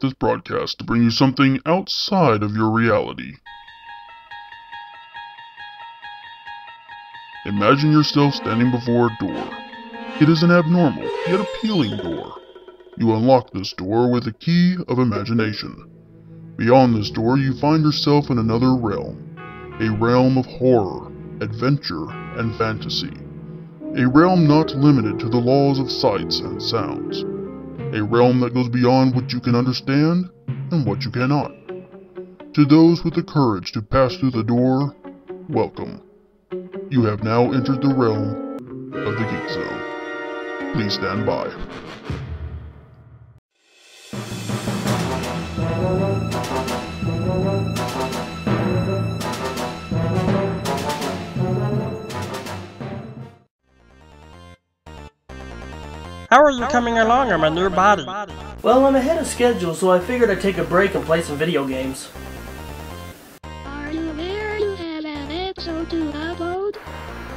interrupt this broadcast to bring you something outside of your reality. Imagine yourself standing before a door. It is an abnormal, yet appealing door. You unlock this door with a key of imagination. Beyond this door, you find yourself in another realm. A realm of horror, adventure, and fantasy. A realm not limited to the laws of sights and sounds. A realm that goes beyond what you can understand and what you cannot. To those with the courage to pass through the door, welcome. You have now entered the realm of the Geek Zone. Please stand by. How are you coming along on my new body? Well, I'm ahead of schedule, so I figured I'd take a break and play some video games. Are you aware you have an episode to upload?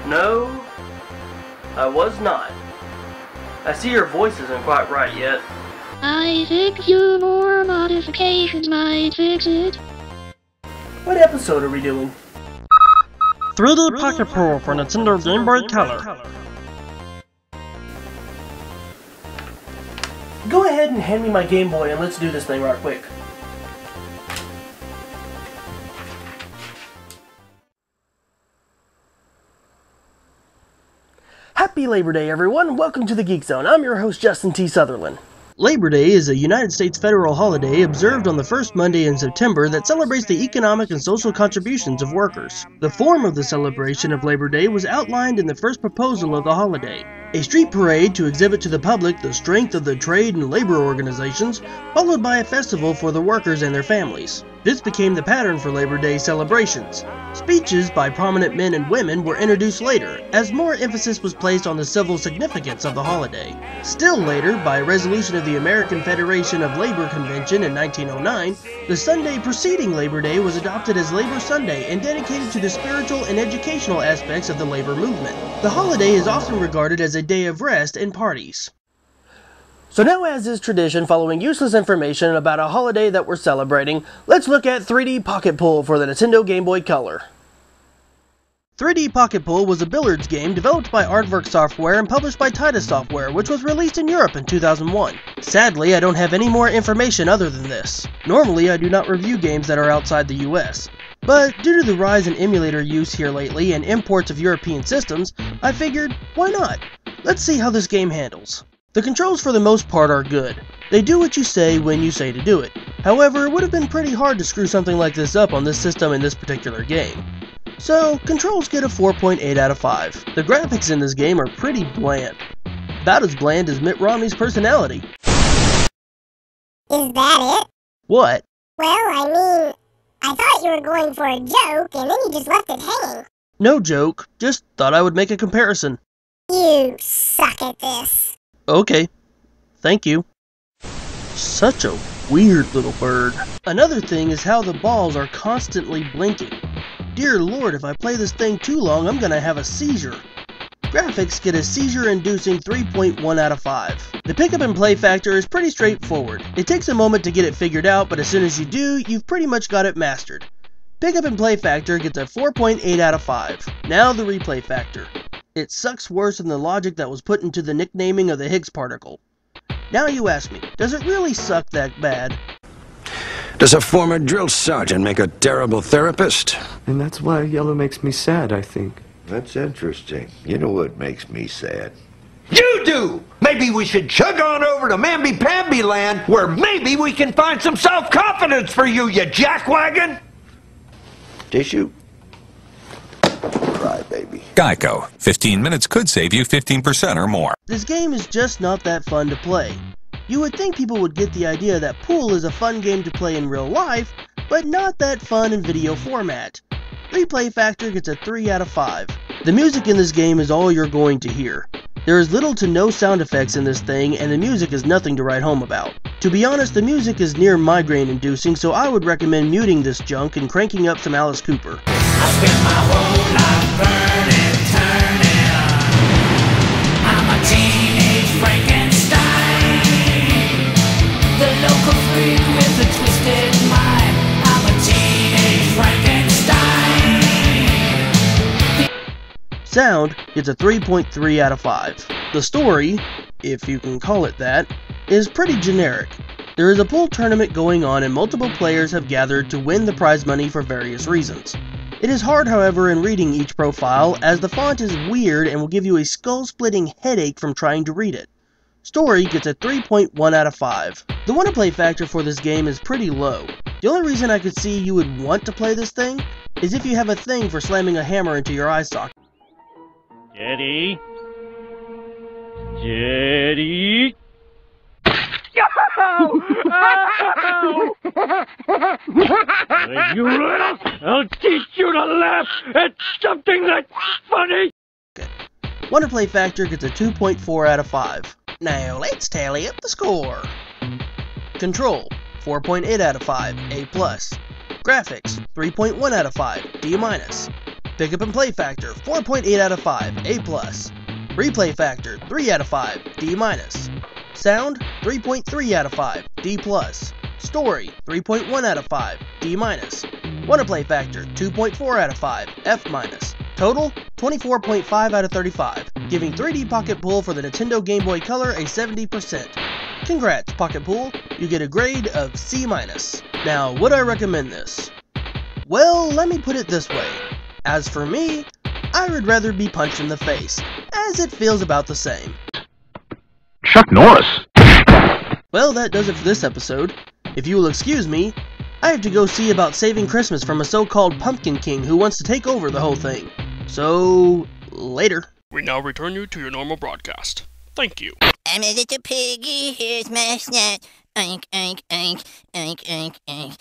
No, I was not. I see your voice isn't quite right yet. I think few more modifications might fix it. What episode are we doing? 3D Pocket Pool for Nintendo Game Boy Color. Go ahead and hand me my Game Boy and let's do this thing right quick. Happy Labor Day, everyone! Welcome to the Geek Zone. I'm your host, Justin T. Sutherland. Labor Day is a United States federal holiday observed on the first Monday in September that celebrates the economic and social contributions of workers. The form of the celebration of Labor Day was outlined in the first proposal of the holiday. A street parade to exhibit to the public the strength of the trade and labor organizations, followed by a festival for the workers and their families. This became the pattern for Labor Day celebrations. Speeches by prominent men and women were introduced later, as more emphasis was placed on the civil significance of the holiday. Still later, by resolution of the American Federation of Labor Convention in 1909, the Sunday preceding Labor Day was adopted as Labor Sunday and dedicated to the spiritual and educational aspects of the labor movement. The holiday is often regarded as a day of rest and parties. So now, as is tradition, following useless information about a holiday that we're celebrating, let's look at 3D Pocket Pool for the Nintendo Game Boy Color. 3D Pocket Pool was a billiards game developed by Aardvark Software and published by Titus Software, which was released in Europe in 2001. Sadly, I don't have any more information other than this. Normally, I do not review games that are outside the US. But due to the rise in emulator use here lately and imports of European systems, I figured, why not? Let's see how this game handles. The controls for the most part are good. They do what you say when you say to do it. However, it would have been pretty hard to screw something like this up on this system in this particular game. So, controls get a 4.8 out of 5. The graphics in this game are pretty bland. About as bland as Mitt Romney's personality. Is that it? What? Well, I thought you were going for a joke, and then you just left it hanging. No joke, just thought I would make a comparison. You suck at this. Okay, thank you. Such a weird little bird. Another thing is how the balls are constantly blinking. Dear Lord, if I play this thing too long, I'm gonna have a seizure. Graphics get a seizure-inducing 3.1 out of 5. The pick-up and play factor is pretty straightforward. It takes a moment to get it figured out, but as soon as you do, you've pretty much got it mastered. Pick-up and play factor gets a 4.8 out of 5. Now the replay factor. It sucks worse than the logic that was put into the nicknaming of the Higgs particle. Now you ask me, does it really suck that bad? Does a former drill sergeant make a terrible therapist? And that's why yellow makes me sad, I think. That's interesting. You know what makes me sad? You do! Maybe we should chug on over to Mamby-Pamby land, where maybe we can find some self-confidence for you, you jackwagon! Tissue? Cry, baby. Geico. 15 minutes could save you 15% or more. This game is just not that fun to play. You would think people would get the idea that pool is a fun game to play in real life, but not that fun in video format. Replay factor gets a 3 out of 5. The music in this game is all you're going to hear. There is little to no sound effects in this thing, and the music is nothing to write home about. To be honest, the music is near migraine-inducing, so I would recommend muting this junk and cranking up some Alice Cooper. I spent my whole life burning, turning. I'm a teenage Frankenstein. the local freak with a twisted mind. I'm a teenage Frankenstein. Sound gets a 3.3 out of 5. The story, if you can call it that, is pretty generic. There is a pool tournament going on and multiple players have gathered to win the prize money for various reasons. It is hard, however, in reading each profile, as the font is weird and will give you a skull-splitting headache from trying to read it. Story gets a 3.1 out of 5. The wanna-play factor for this game is pretty low. The only reason I could see you would want to play this thing is if you have a thing for slamming a hammer into your eye socket. Jetty. Jetty. You little, I'll teach you to laugh at something that's funny. Wanna-play factor gets a 2.4 out of 5. Now let's tally up the score. Control, 4.8 out of 5, A+. Graphics, 3.1 out of 5, D-. Pickup and play factor, 4.8 out of 5, A+. Replay factor, 3 out of 5, D-. Sound, 3.3 out of 5, D+. Story, 3.1 out of 5, D-. Wanna-play factor, 2.4 out of 5, F-. Total, 24.5 out of 35, giving 3D Pocket Pool for the Nintendo Game Boy Color a 70%. Congrats, Pocket Pool, you get a grade of C-. Now, would I recommend this? Well, let me put it this way. As for me, I would rather be punched in the face, as it feels about the same. Chuck Norris. Well, that does it for this episode. If you will excuse me, I have to go see about saving Christmas from a so-called Pumpkin King who wants to take over the whole thing. So, later. We now return you to your normal broadcast. Thank you. I'm a little piggy, here's my snack. Oink, oink, oink, oink, oink, oink.